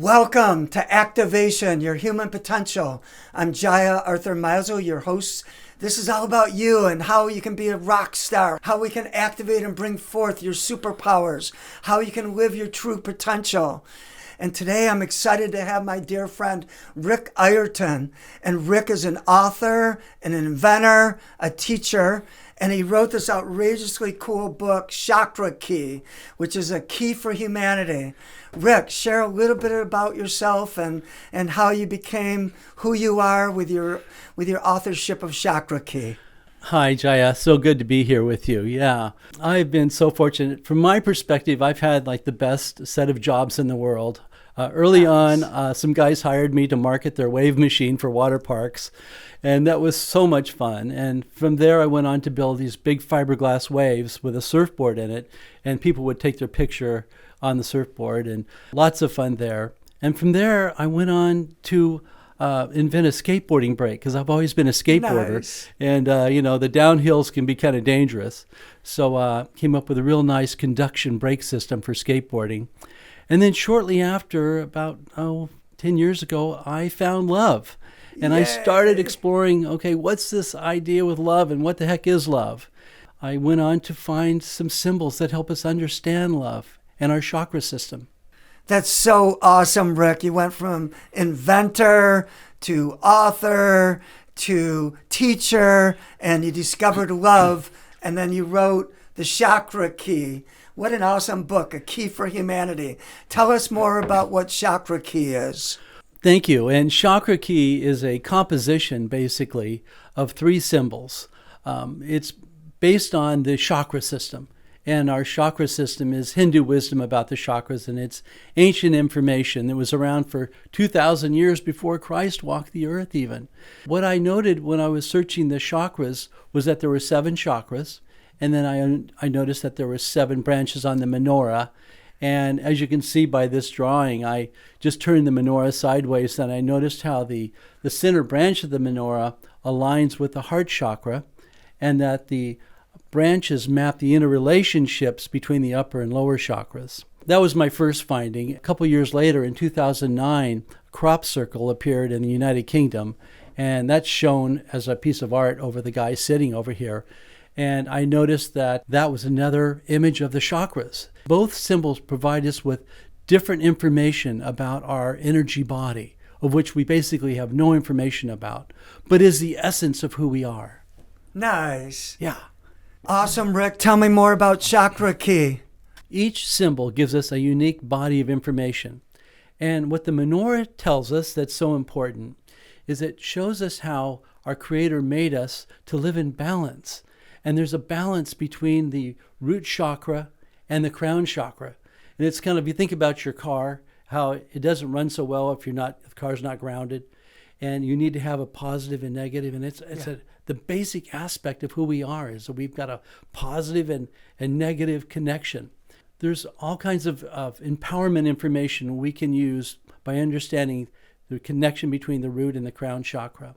Welcome to Activation, Your Human Potential. I'm Jiah Maisel, your host. This is all about you and how you can be a rock star, how we can activate and bring forth your superpowers, how you can live your true potential. And today I'm excited to have my dear friend Rick Ireton. And Rick is an author, an inventor, a teacher, and he wrote this outrageously cool book, Chakrakey, which is a key for humanity. Rick, share a little bit about yourself and how you became who you are with your authorship of Chakrakey. Hi, Jiah. So good to be here with you. Yeah, I've been so fortunate. From my perspective, I've had like the best set of jobs in the world. Early on, some guys hired me to market their wave machine for water parks, and that was so much fun. And from there, I went on to build these big fiberglass waves with a surfboard in it, and people would take their picture on the surfboard, and lots of fun there. And from there, I went on to invent a skateboarding brake, because I've always been a skateboarder. Nice. And the downhills can be kind of dangerous. So came up with a real nice conduction brake system for skateboarding. And then shortly after, about 10 years ago, I found love. And Yay. I started exploring, okay, what's this idea with love and what the heck is love? I went on to find some symbols that help us understand love and our chakra system. That's so awesome, Rick. You went from inventor to author to teacher, and you discovered love, and then you wrote the Chakrakey. What an awesome book, A Key for Humanity. Tell us more about what Chakrakey is. Thank you. And Chakrakey is a composition, basically, of three symbols. It's based on the chakra system. And our chakra system is Hindu wisdom about the chakras, and it's ancient information that was around for 2,000 years before Christ walked the earth even. What I noted when I was searching the chakras was that there were 7 chakras, and then I noticed that there were 7 branches on the menorah. And as you can see by this drawing, I just turned the menorah sideways, and I noticed how the center branch of the menorah aligns with the heart chakra, and that the branches map the interrelationships between the upper and lower chakras. That was my first finding. A couple years later, in 2009, a crop circle appeared in the United Kingdom, and that's shown as a piece of art over the guy sitting over here. And I noticed that that was another image of the chakras. Both symbols provide us with different information about our energy body, of which we basically have no information about, but is the essence of who we are. Nice. Yeah. Awesome, Rick. Tell me more about Chakrakey. Each symbol gives us a unique body of information. And what the menorah tells us that's so important is it shows us how our Creator made us to live in balance. And there's a balance between the root chakra and the crown chakra. And it's kind of, you think about your car, how it doesn't run so well if the car's not grounded. And you need to have a positive and negative. And the basic aspect of who we are is that we've got a positive and negative connection. There's all kinds of empowerment information we can use by understanding the connection between the root and the crown chakra.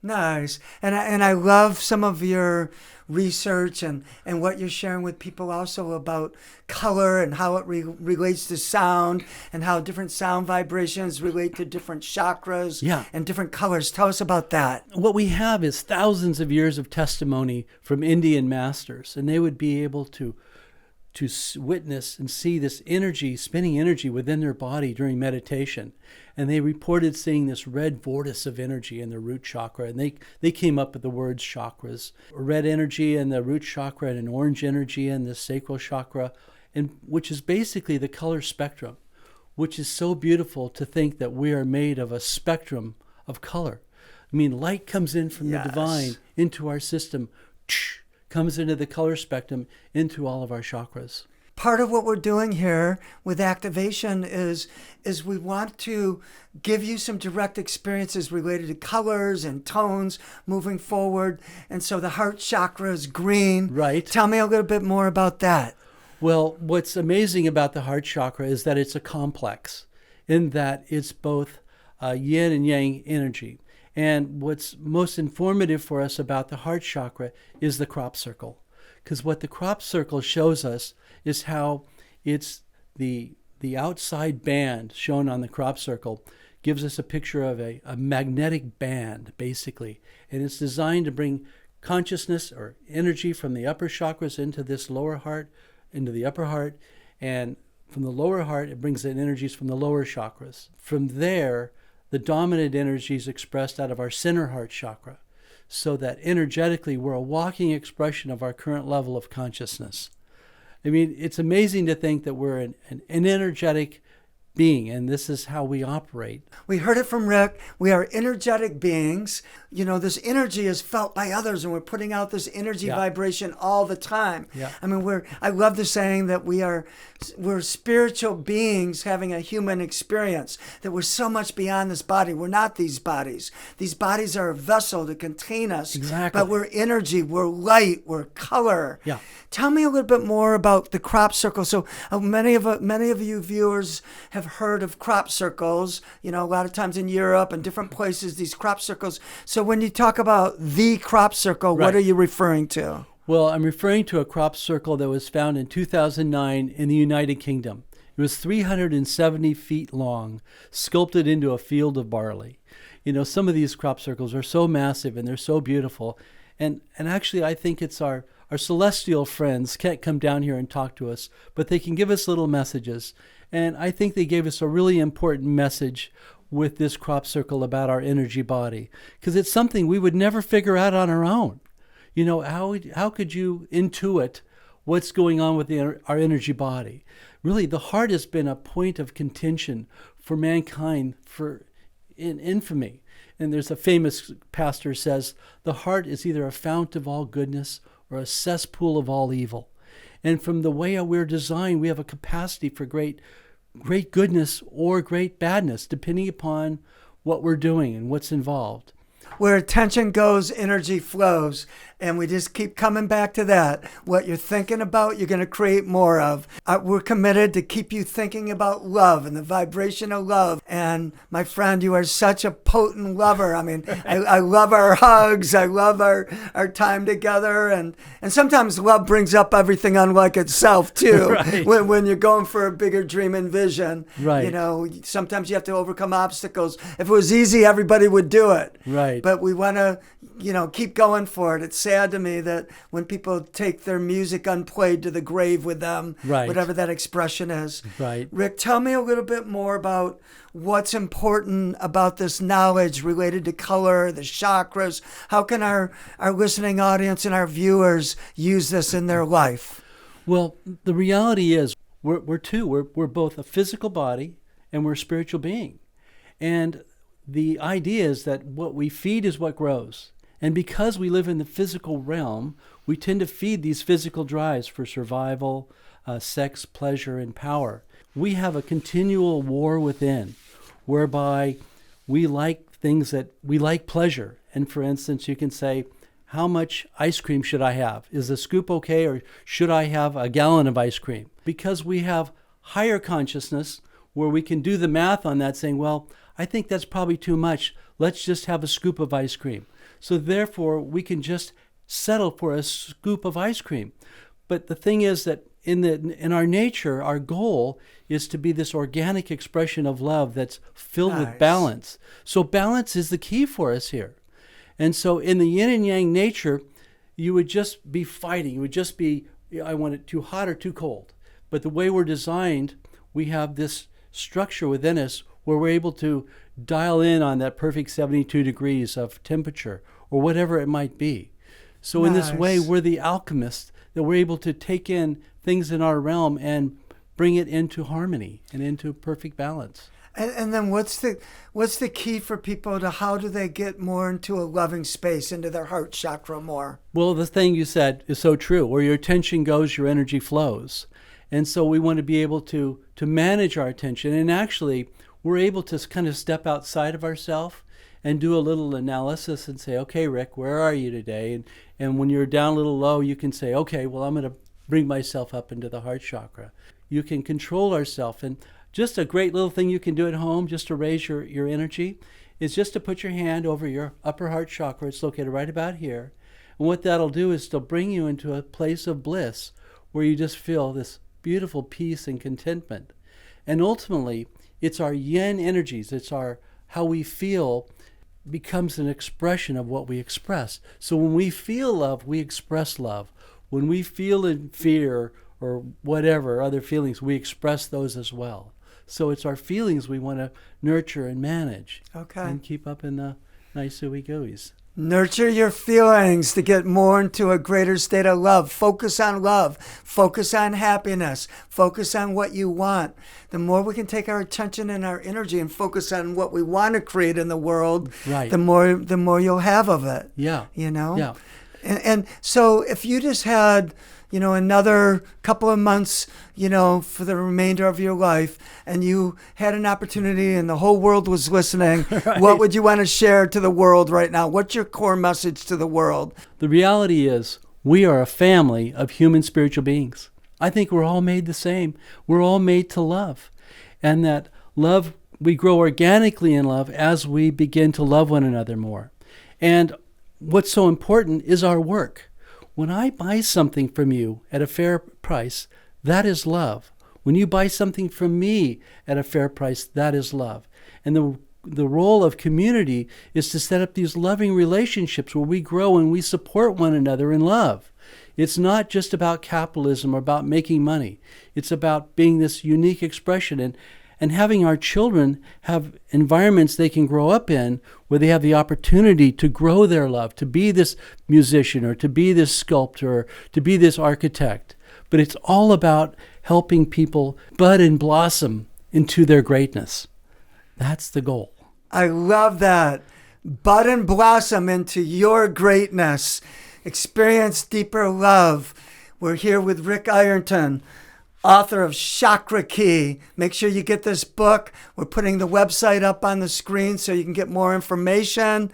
Nice. And I love some of your research and what you're sharing with people also about color and how it relates to sound and how different sound vibrations relate to different chakras and different colors. Tell us about that. What we have is thousands of years of testimony from Indian masters, and they would be able to witness and see this energy, spinning energy within their body during meditation. And they reported seeing this red vortex of energy in the root chakra. And they came up with the words chakras. Red energy in the root chakra and an orange energy in the sacral chakra, and which is basically the color spectrum, which is so beautiful to think that we are made of a spectrum of color. I mean, light comes in from the divine into our system, comes into the color spectrum, into all of our chakras. Part of what we're doing here with activation is we want to give you some direct experiences related to colors and tones moving forward. And so the heart chakra is green. Right. Tell me a little bit more about that. Well, what's amazing about the heart chakra is that it's a complex, in that it's both yin and yang energy. And what's most informative for us about the heart chakra is the crop circle. Because what the crop circle shows us is how it's the the outside band shown on the crop circle gives us a picture of a magnetic band, basically. And it's designed to bring consciousness or energy from the upper chakras into this lower heart, into the upper heart. And from the lower heart, it brings in energies from the lower chakras. From there, the dominant energy is expressed out of our center heart chakra, so that energetically we're a walking expression of our current level of consciousness. I mean, it's amazing to think that we're an energetic being, and this is how we operate. We heard it from Rick. We are energetic beings. You know, this energy is felt by others, and we're putting out this energy vibration all the time. Yeah. I mean, I love the saying that we're spiritual beings having a human experience, that we're so much beyond this body. We're not these bodies. These bodies are a vessel to contain us. Exactly. But we're energy, we're light, we're color. Yeah. Tell me a little bit more about the crop circle. So many of you viewers have heard of crop circles, you know, a lot of times in Europe and different places, these crop circles. So when you talk about the crop circle, what are you referring to? Well, I'm referring to a crop circle that was found in 2009 in the United Kingdom. It was 370 feet long, sculpted into a field of barley. You know, some of these crop circles are so massive and they're so beautiful. And actually, I think it's our celestial friends can't come down here and talk to us, but they can give us little messages. And I think they gave us a really important message with this crop circle about our energy body, because it's something we would never figure out on our own. You know, how could you intuit what's going on with our energy body? Really, the heart has been a point of contention for mankind in infamy. And there's a famous pastor says, the heart is either a fount of all goodness or a cesspool of all evil. And from the way we're designed, we have a capacity for great goodness or great badness, depending upon what we're doing and what's involved. Where attention goes, energy flows. And we just keep coming back to that. What you're thinking about, you're going to create more of. We're committed to keep you thinking about love and the vibration of love. And my friend, you are such a potent lover. I mean, I love our hugs. I love our time together. And sometimes love brings up everything unlike itself, too. Right. When you're going for a bigger dream and vision. Right. You know, sometimes you have to overcome obstacles. If it was easy, everybody would do it. Right. But we want to, you know, keep going for it. It's sad to me that when people take their music unplayed to the grave with them, whatever that expression is. Right. Rick, tell me a little bit more about what's important about this knowledge related to color, the chakras. How can our listening audience and our viewers use this in their life? Well, the reality is we're both a physical body and we're a spiritual being. And the idea is that what we feed is what grows. And because we live in the physical realm, we tend to feed these physical drives for survival, sex, pleasure, and power. We have a continual war within, whereby we like things that we like pleasure. And for instance, you can say, how much ice cream should I have? Is a scoop okay, or should I have a gallon of ice cream? Because we have higher consciousness where we can do the math on that, saying, well, I think that's probably too much. Let's just have a scoop of ice cream. So therefore, we can just settle for a scoop of ice cream. But the thing is that in our nature, our goal is to be this organic expression of love that's filled with balance. So balance is the key for us here. And so in the yin and yang nature, you would just be fighting. You would just be, I want it too hot or too cold. But the way we're designed, we have this structure within us where we're able to dial in on that perfect 72 degrees of temperature or whatever it might be. So in this way, we're the alchemists, that we're able to take in things in our realm and bring it into harmony and into perfect balance. And then what's the key for people to how do they get more into a loving space, into their heart chakra more? Well, the thing you said is so true. Where your attention goes, your energy flows. And so we want to be able to manage our attention. And actually, we're able to kind of step outside of ourselves and do a little analysis and say, okay, Rick, where are you today? And when you're down a little low, you can say, okay, well, I'm going to bring myself up into the heart chakra. You can control ourselves. And just a great little thing you can do at home just to raise your energy is just to put your hand over your upper heart chakra. It's located right about here. And what that'll do is to bring you into a place of bliss where you just feel this beautiful peace and contentment. And ultimately, it's our yin energies, it's our how we feel becomes an expression of what we express. So when we feel love, we express love. When we feel in fear or whatever other feelings, we express those as well. So it's our feelings we want to nurture and manage. Okay. And keep up in the nice ooey-gooeys. Nurture your feelings to get more into a greater state of love. Focus on love. Focus on happiness. Focus on what you want. The more we can take our attention and our energy and focus on what we want to create in the world, right, the more you'll have of it. Yeah. You know? Yeah. And so if you just had, another couple of months, for the remainder of your life, and you had an opportunity and the whole world was listening, right, what would you want to share to the world right now? What's your core message to the world? The reality is we are a family of human spiritual beings. I think we're all made the same. We're all made to love. And that love, we grow organically in love as we begin to love one another more. And what's so important is our work. When I buy something from you at a fair price, that is love. When you buy something from me at a fair price, that is love. And the role of community is to set up these loving relationships where we grow and we support one another in love. It's not just about capitalism or about making money. It's about being this unique expression and having our children have environments they can grow up in where they have the opportunity to grow their love, to be this musician or to be this sculptor or to be this architect. But it's all about helping people bud and blossom into their greatness. That's the goal. I love that. Bud and blossom into your greatness. Experience deeper love. We're here with Rick Ireton, author of Chakrakey. Make sure you get this book. We're putting the website up on the screen so you can get more information.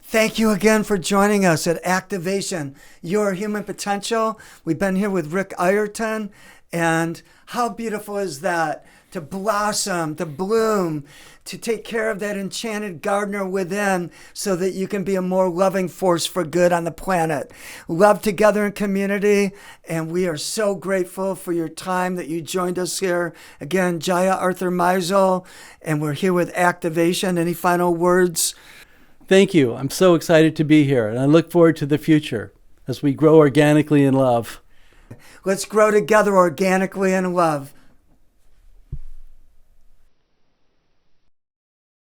Thank you again for joining us at Activation, Your Human Potential. We've been here with Rick Ireton, and how beautiful is that? To blossom, to bloom, to take care of that enchanted gardener within so that you can be a more loving force for good on the planet. Love together in community, and we are so grateful for your time that you joined us here. Again, Jiah Arthur Maisel, and we're here with Activation. Any final words? Thank you. I'm so excited to be here, and I look forward to the future as we grow organically in love. Let's grow together organically in love.